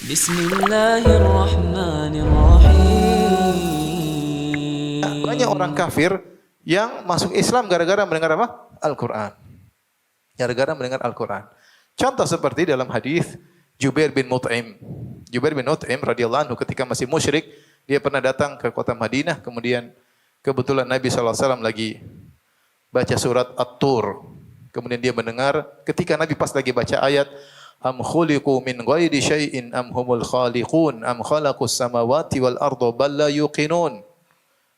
Bismillahirrahmanirrahim. Banyak orang kafir yang masuk Islam gara-gara mendengar apa? Al-Quran. Gara-gara mendengar Al-Quran. Contoh seperti dalam hadis Jubair bin Mut'im. Jubair bin Mut'im radhiyallahu anhu ketika masih musyrik, dia pernah datang ke kota Madinah, kemudian kebetulan Nabi SAW lagi baca surat At-Tur. Kemudian dia mendengar ketika Nabi pas lagi baca ayat am khuliqu min ghairi syai'in am humul khaliqun am khalaqus samawati wal arda bal la yuqinun.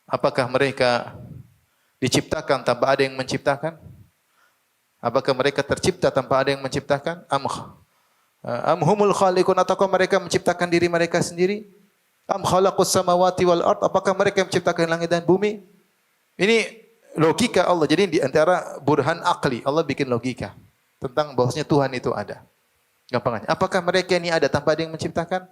Apakah mereka diciptakan tanpa ada yang menciptakan? Apakah mereka tercipta tanpa ada yang menciptakan? Am humul khaliqun, ataukah mereka menciptakan diri mereka sendiri? Am khalaqus samawati wal ard, apakah mereka yang menciptakan langit dan bumi? Ini logika Allah. Jadi di antara burhan akli, Allah bikin logika tentang bahwasanya Tuhan itu ada. Gampangannya, apakah mereka ini ada tanpa ada yang menciptakan?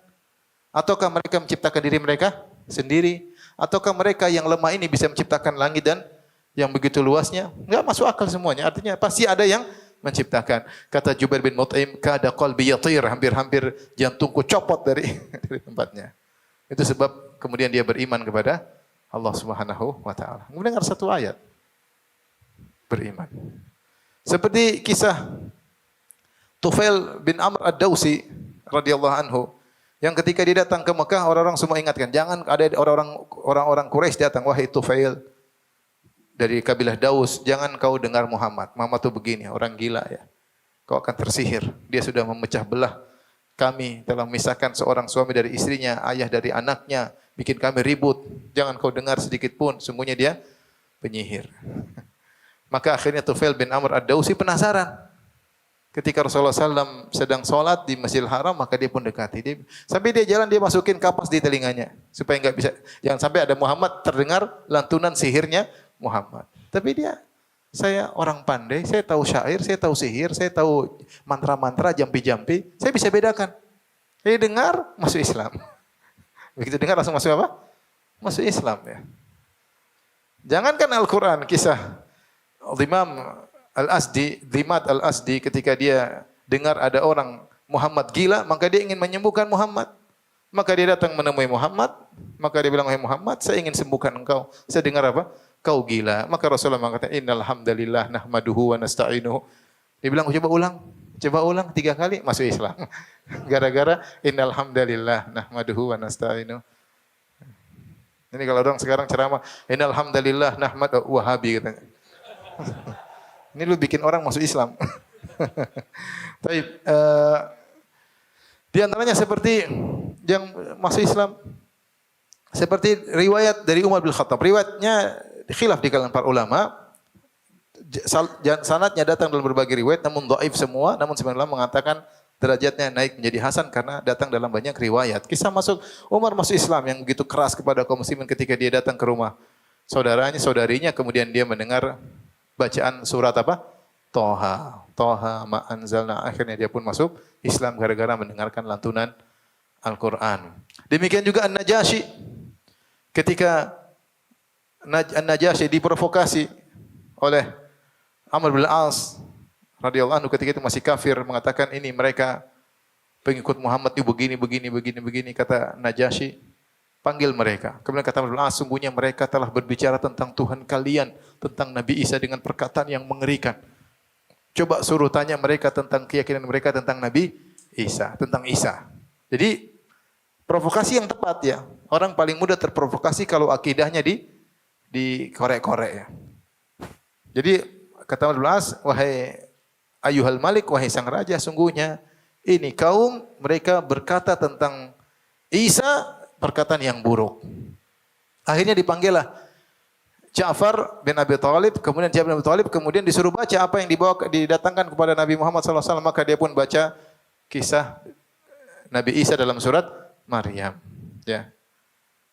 Ataukah mereka menciptakan diri mereka sendiri? Ataukah mereka yang lemah ini bisa menciptakan langit dan yang begitu luasnya? Enggak masuk akal semuanya. Artinya pasti ada yang menciptakan. Kata Jubair bin Mut'im, kada qalbi yatir, hampir-hampir jantungku copot dari tempatnya. Itu sebab kemudian dia beriman kepada Allah Subhanahu wa taala. Mendengar satu ayat, beriman. Seperti kisah Tufail bin Amr ad-Dausi radhiyallahu anhu, yang ketika dia datang ke Mekah, orang-orang semua ingatkan, jangan ada orang-orang Quraisy datang, wahai Tufail dari kabilah Daus, jangan kau dengar Muhammad. Muhammad itu begini, orang gila ya. Kau akan tersihir. Dia sudah memecah belah kami, telah memisahkan seorang suami dari istrinya, ayah dari anaknya, bikin kami ribut. Jangan kau dengar sedikit pun, sungguhnya dia penyihir. Maka akhirnya Tufail bin Amr ad-Dausi penasaran. Ketika Rasulullah SAW sedang sholat di Masjidil Haram, maka dia pun dekati. Sampai dia jalan, dia masukin kapas di telinganya. Supaya enggak bisa, jangan sampai ada Muhammad terdengar lantunan sihirnya Muhammad. Tapi dia, saya orang pandai, saya tahu syair, saya tahu sihir, saya tahu mantra-mantra, jampi-jampi. Saya bisa bedakan. Saya dengar, masuk Islam. Begitu dengar langsung masuk apa? Masuk Islam ya. Jangankan Al-Quran, kisah Imam Al-Asdi, Dhimat Al-Asdi, ketika dia dengar ada orang Muhammad gila, maka dia ingin menyembuhkan Muhammad. Maka dia datang menemui Muhammad, maka dia bilang, wahai Muhammad, saya ingin sembuhkan engkau. Saya dengar apa? Kau gila. Maka Rasulullah mengatakan, innal hamdalillah nahmaduhu wa nasta'inuhu. Dia bilang, coba ulang 3 kali, masuk Islam. Gara-gara innal hamdalillah nahmaduhu wa nasta'inuhu. Ini kalau orang sekarang ceramah, innal hamdalillah nahmad wahabi katanya. Ini lu bikin orang masuk Islam. Tapi di antaranya seperti yang masuk Islam, seperti riwayat dari Umar bin Khattab. Riwayatnya khilaf di kalangan para ulama. Sanadnya datang dalam berbagai riwayat, namun dhaif semua. Namun sebenarnya mengatakan derajatnya naik menjadi hasan karena datang dalam banyak riwayat. Kisah Umar masuk Islam yang begitu keras kepada kaum muslimin ketika dia datang ke rumah saudarinya, kemudian dia mendengar bacaan surat apa? Toha ma anzalna. Akhirnya dia pun masuk Islam gara-gara mendengarkan lantunan Al-Quran. Demikian juga An-Najasyi. Ketika An-Najasyi diprovokasi oleh Amr bin Al-As radhiyallahu anhu ketika itu masih kafir, mengatakan ini mereka pengikut Muhammad itu begini. Kata Najasyi, panggil mereka. Kemudian kata Amr bin Al-As, sungguhnya mereka telah berbicara tentang Tuhan kalian, tentang Nabi Isa dengan perkataan yang mengerikan. Coba suruh tanya mereka tentang keyakinan mereka tentang Nabi Isa, tentang Isa. Jadi provokasi yang tepat ya. Orang paling mudah terprovokasi kalau akidahnya di korek-korek ya. Jadi kata Amr bin Al-As, wahai ayuhal malik, wahai sang raja, sungguhnya ini kaum mereka berkata tentang Isa perkataan yang buruk. Akhirnya dipanggillah Ja'far bin Abi Thalib, kemudian Ja'far bin Abi Thalib kemudian disuruh baca apa yang didatangkan kepada Nabi Muhammad SAW, maka dia pun baca kisah Nabi Isa dalam surat Maryam. Ya.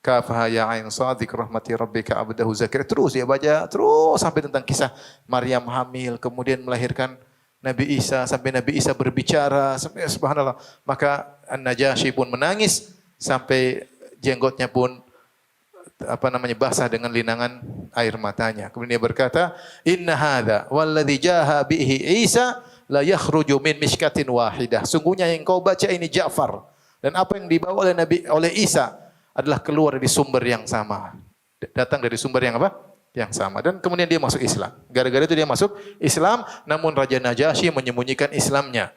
Kafha ya ain shadiq rahmati rabbika abdahu zakir. Terus dia baca terus sampai tentang kisah Maryam hamil, kemudian melahirkan Nabi Isa, sampai Nabi Isa berbicara, sampai subhanallah. Maka An-Najasyi pun menangis sampai jenggotnya pun basah dengan linangan air matanya. Kemudian dia berkata, "Inna hadza walladzi jaha bihi Isa la yakhruju min mishkatin wahidah." Sungguhnya yang kau baca ini Ja'far Dan apa yang dibawa oleh Isa adalah keluar dari sumber yang sama. Datang dari sumber yang apa? Yang sama. Dan kemudian dia masuk Islam. Gara-gara itu dia masuk Islam, namun Raja Najasyi menyembunyikan Islamnya.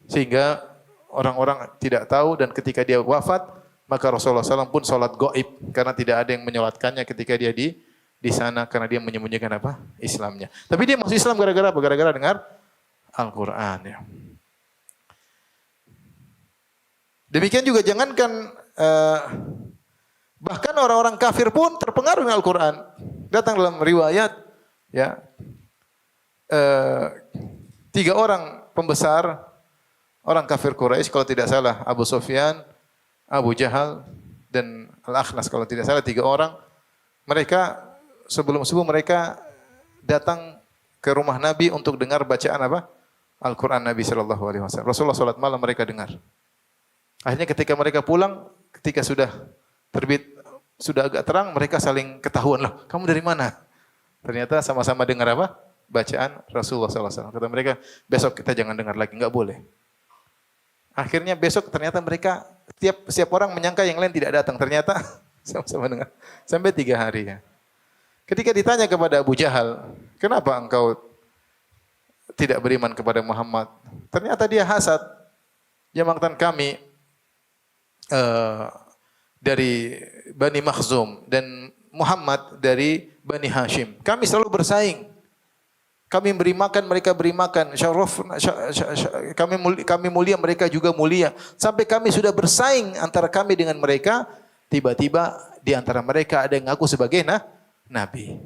Sehingga orang-orang tidak tahu, dan ketika dia wafat, maka Rasulullah SAW pun sholat gaib. Karena tidak ada yang menyolatkannya ketika dia di sana, karena dia menyembunyikan apa? Islamnya. Tapi dia masuk Islam gara-gara apa? Gara-gara dengar Al-Quran. Ya. Demikian juga jangankan bahkan orang-orang kafir pun terpengaruh dengan Al-Quran. Datang dalam riwayat, ya, 3 orang pembesar orang kafir Quraisy, kalau tidak salah Abu Sufyan, Abu Jahal, dan Al-Akhnas kalau tidak salah, 3 orang. Mereka sebelum subuh mereka datang ke rumah Nabi untuk dengar bacaan apa? Al-Quran Nabi Shallallahu Alaihi Wasallam. Rasulullah salat malam, mereka dengar. Akhirnya ketika mereka pulang, ketika sudah terbit, sudah agak terang, mereka saling ketahuan, loh, kamu dari mana? Ternyata sama-sama dengar apa? Bacaan Rasulullah SAW. Kata mereka, besok kita jangan dengar lagi, enggak boleh. Akhirnya besok ternyata mereka, setiap orang menyangka yang lain tidak datang. Ternyata sama-sama dengar. Sampai 3 hari. Ya. Ketika ditanya kepada Abu Jahal, kenapa engkau tidak beriman kepada Muhammad? Ternyata dia hasad. Dia mengatakan kami dari Bani Makhzum dan Muhammad dari Bani Hashim. Kami selalu bersaing. Kami beri makan, mereka beri makan. Kami mulia, mereka juga mulia. Sampai kami sudah bersaing antara kami dengan mereka. Tiba-tiba di antara mereka ada yang ngaku sebagai nabi.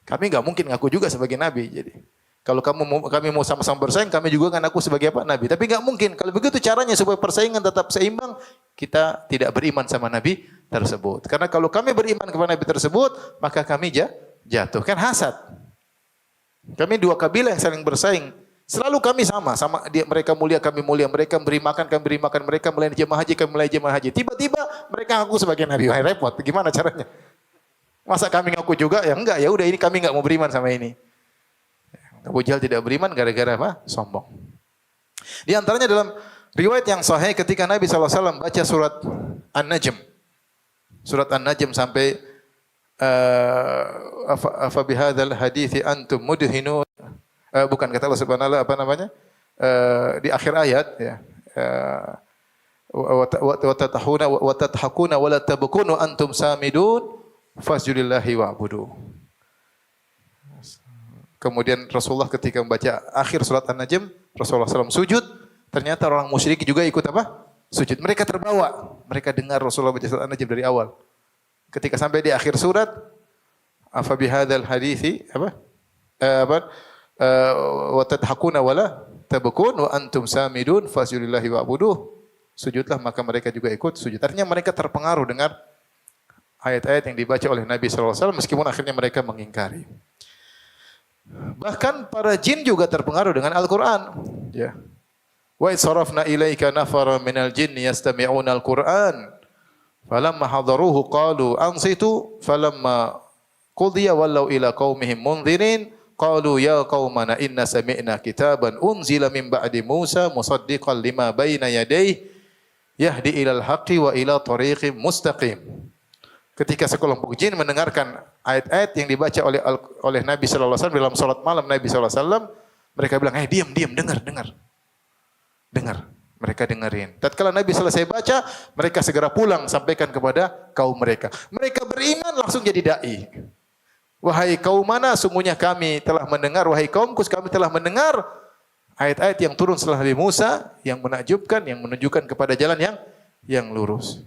Kami nggak mungkin ngaku juga sebagai nabi. Jadi kalau kami mau sama-sama bersaing, kami juga kan ngaku sebagai apa? Nabi. Tapi nggak mungkin. Kalau begitu caranya supaya persaingan tetap seimbang, kita tidak beriman sama nabi tersebut. Karena kalau kami beriman kepada nabi tersebut, maka kami jatuh. Kan hasad. Kami 2 kabilah yang saling bersaing. Selalu kami sama mereka mulia, kami mulia, mereka beri makan, kami beri makan, mereka melayani jemaah haji, kami melayani jemaah haji. Tiba-tiba mereka ngaku sebagai nabi. Wah, repot. Gimana caranya? Masa kami ngaku juga? Ya enggak, ya udah ini kami enggak mau beriman sama ini. Abu Jahal tidak beriman gara-gara apa? Sombong. Di antaranya dalam riwayat yang sahih ketika Nabi SAW baca surat An-Najm. Surat An-Najm sampai afa bihadzal hadithi antum mudhinun. Bukan kata Allah Subhanahu wa taala, apa namanya? Di akhir ayat ya. Wa tathakuna wa la tabkunu antum samidun fasjudillahi wa'budu. Kemudian Rasulullah ketika membaca akhir surat An-Najm, Rasulullah SAW sujud. Ternyata orang musyrik juga ikut apa? Sujud. Mereka terbawa. Mereka dengar Rasulullah baca surat An-Najm dari awal. Ketika sampai di akhir surat, afa bihadzal hadithi wa tadhakuna wala tabkun wa antum samidun fasjudillahi wa'budu. Sujudlah, maka mereka juga ikut sujud. Artinya mereka terpengaruh dengan ayat-ayat yang dibaca oleh Nabi SAW meskipun akhirnya mereka mengingkari. Bahkan para jin juga terpengaruh dengan Al-Quran. Ya. Wa sarafna ilaika nafara minal jinni yastami'una al-Quran. Falamma hadaruhu qalu ansitu falamma qudiya wallau ila qaumihim munzirin qalu ya qaumana inna sami'na kitaban unzila min ba'di Musa musaddiqan lima baina yadayhi yahdi ilal haqqi wa ila tariqim mustaqim. Ketika sekelompok jin mendengarkan ayat-ayat yang dibaca oleh Nabi sallallahu alaihi wasallam dalam salat malam Nabi sallallahu alaihi wasallam, mereka bilang, diam, dengar. Mereka dengerin. Tatkala Nabi selesai baca, mereka segera pulang sampaikan kepada kaum mereka. Mereka beriman langsung jadi dai. Wahai kaum mana, sungguhnya kami telah mendengar, wahai kaumku, kami telah mendengar ayat-ayat yang turun setelah Nabi Musa yang menakjubkan, yang menunjukkan kepada jalan yang lurus.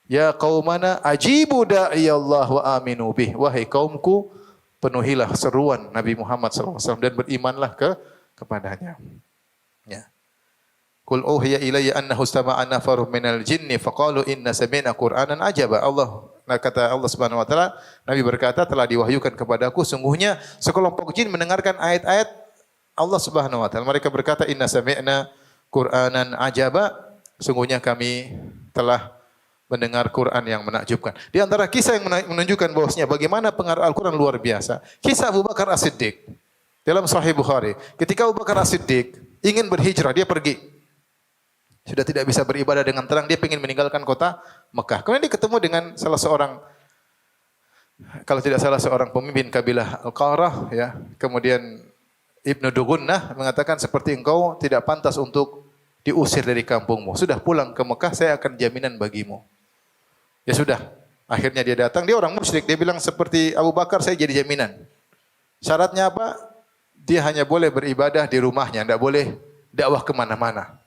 Ya qaumana ajibu da'i Allah wa aminu bih. Wahai kaumku, penuhilah seruan Nabi Muhammad SAW dan berimanlah kepadanya. Ya. Qul uhiya ilayya annahu istama'a nafarun minal jinni faqalu inna sami'na qur'anan ajaba. Kata Allah Subhanahu wa taala, Nabi berkata telah diwahyukan kepadaku sungguhnya sekelompok jin mendengarkan ayat-ayat Allah Subhanahu wa taala. Mereka berkata inna sami'na qur'anan ajaba. Sungguhnya kami telah mendengar Quran yang menakjubkan. Di antara kisah yang menunjukkan bahwasanya bagaimana pengaruh Al-Quran luar biasa. Kisah Abu Bakar As-Siddiq. Dalam Sahih Bukhari. Ketika Abu Bakar As-Siddiq ingin berhijrah, dia pergi. Sudah tidak bisa beribadah dengan tenang, dia ingin meninggalkan kota Mekah. Kemudian dia ketemu dengan salah seorang, kalau tidak salah seorang pemimpin kabilah Al-Qarah, ya. Kemudian Ibnu Dugunnah mengatakan, seperti engkau tidak pantas untuk diusir dari kampungmu. Sudah pulang ke Mekah, saya akan jaminan bagimu. Ya sudah. Akhirnya dia datang, dia orang musyrik. Dia bilang seperti Abu Bakar, saya jadi jaminan. Syaratnya apa? Dia hanya boleh beribadah di rumahnya, tidak boleh dakwah kemana-mana.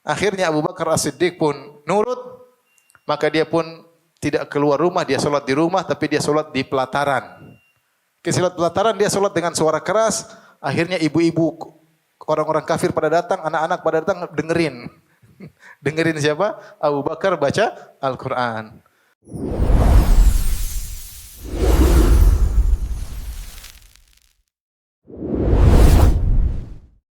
Akhirnya Abu Bakar As-Siddiq pun nurut, maka dia pun tidak keluar rumah, dia sholat di rumah, tapi dia sholat di pelataran. Ke sholat pelataran, dia sholat dengan suara keras. Akhirnya ibu-ibu, orang-orang kafir pada datang, anak-anak pada datang, dengerin. Dengerin siapa? Abu Bakar baca Al-Quran.